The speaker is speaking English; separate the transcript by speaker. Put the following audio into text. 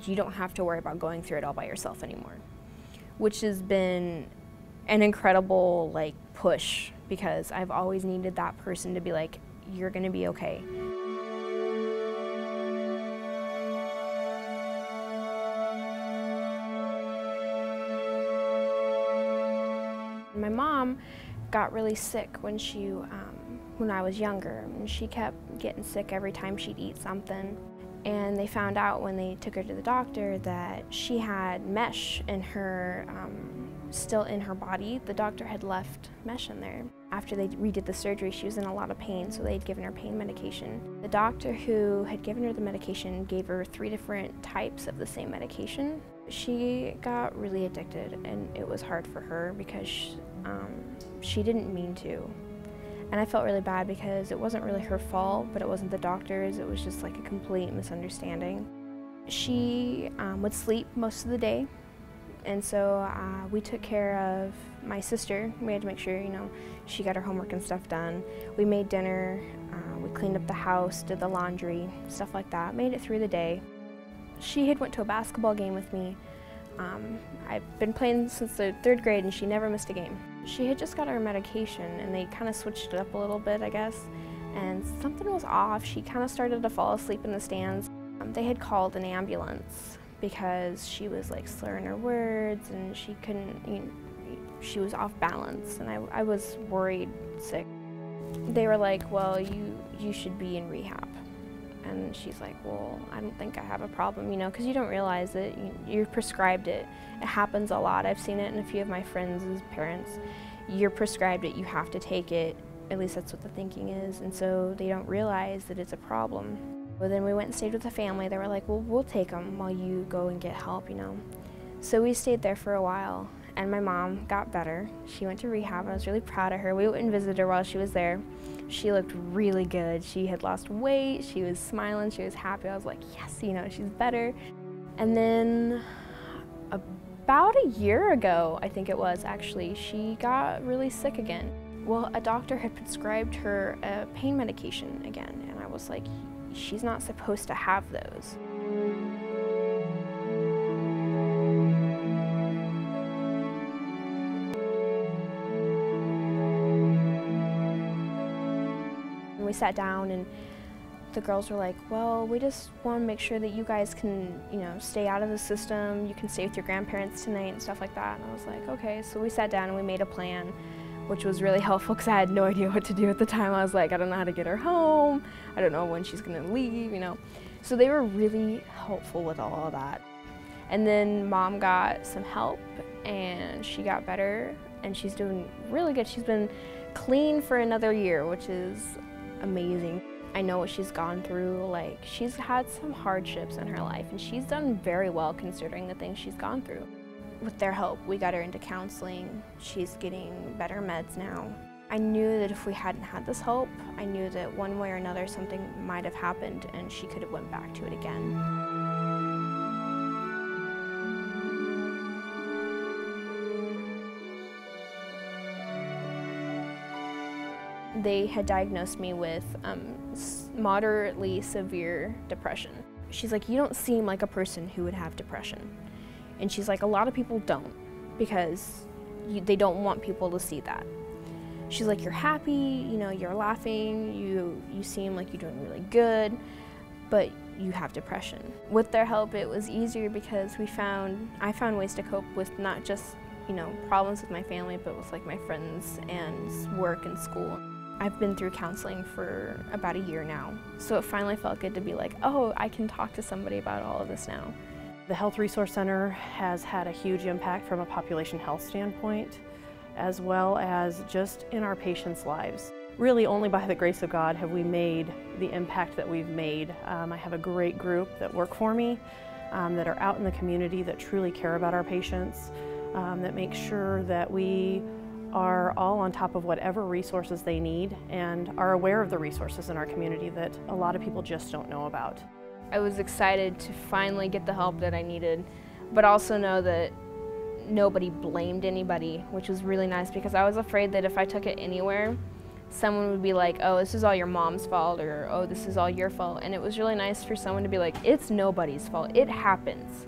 Speaker 1: you don't have to worry about going through it all by yourself anymore, which has been an incredible like push, because I've always needed that person to be like, you're gonna be okay. My mom got really sick when I was younger, and she kept getting sick every time she'd eat something. And they found out when they took her to the doctor that she had mesh in her, still in her body. The doctor had left mesh in there. After they redid the surgery, she was in a lot of pain, so they'd given her pain medication. The doctor who had given her the medication gave her 3 different types of the same medication. She got really addicted, and it was hard for her because she didn't mean to. And I felt really bad because it wasn't really her fault, but it wasn't the doctor's. It was just like a complete misunderstanding. She would sleep most of the day, and so we took care of my sister. We had to make sure, you know, she got her homework and stuff done. We made dinner, we cleaned up the house, did the laundry, stuff like that, made it through the day. She had went to a basketball game with me. I've been playing since the 3rd grade, and she never missed a game. She had just got her medication, and they kind of switched it up a little bit, I guess, and something was off. She kind of started to fall asleep in the stands. They had called an ambulance because she was like slurring her words, and she couldn't, you know, she was off balance, and I was worried sick. They were like, well, you should be in rehab. And she's like, well, I don't think I have a problem, you know, because you don't realize it. You're prescribed it. It happens a lot. I've seen it in a few of my friends' parents. You're prescribed it, you have to take it. At least that's what the thinking is. And so they don't realize that it's a problem. But then we went and stayed with the family. They were like, well, we'll take them while you go and get help, you know. So we stayed there for a while, and my mom got better. She went to rehab, and I was really proud of her. We went and visited her while she was there. She looked really good. She had lost weight, she was smiling, she was happy. I was like, yes, you know, she's better. And then about a year ago, I think it was actually, she got really sick again. Well, a doctor had prescribed her a pain medication again, and I was like, she's not supposed to have those. We sat down, and the girls were like, well, we just want to make sure that you guys can, you know, stay out of the system, you can stay with your grandparents tonight and stuff like that. And I was like, okay. So we sat down and we made a plan, which was really helpful because I had no idea what to do at the time. I was like, I don't know how to get her home, I don't know when she's going to leave, you know. So they were really helpful with all of that. And then Mom got some help, and she got better, and she's doing really good. She's been clean for another year, which is amazing. I know what she's gone through. Like, she's had some hardships in her life, and she's done very well considering the things she's gone through. With their help, we got her into counseling. She's getting better meds now. I knew that if we hadn't had this help, I knew that one way or another something might have happened, and she could have went back to it again. They had diagnosed me with moderately severe depression. She's like, you don't seem like a person who would have depression. And she's like, a lot of people don't, because they don't want people to see that. She's like, you're happy, you know, you're laughing, you seem like you're doing really good, but you have depression. With their help, it was easier because I found ways to cope with not just, you know, problems with my family, but with like my friends and work and school. I've been through counseling for about a year now, so it finally felt good to be like, oh, I can talk to somebody about all of this now.
Speaker 2: The Health Resource Center has had a huge impact from a population health standpoint, as well as just in our patients' lives. Really, only by the grace of God have we made the impact that we've made. I have a great group that work for me, that are out in the community, that truly care about our patients, that make sure that we are all on top of whatever resources they need and are aware of the resources in our community that a lot of people just don't know about.
Speaker 1: I was excited to finally get the help that I needed, but also know that nobody blamed anybody, which was really nice, because I was afraid that if I took it anywhere, someone would be like, oh, this is all your mom's fault, or oh, this is all your fault. And it was really nice for someone to be like, it's nobody's fault, it happens.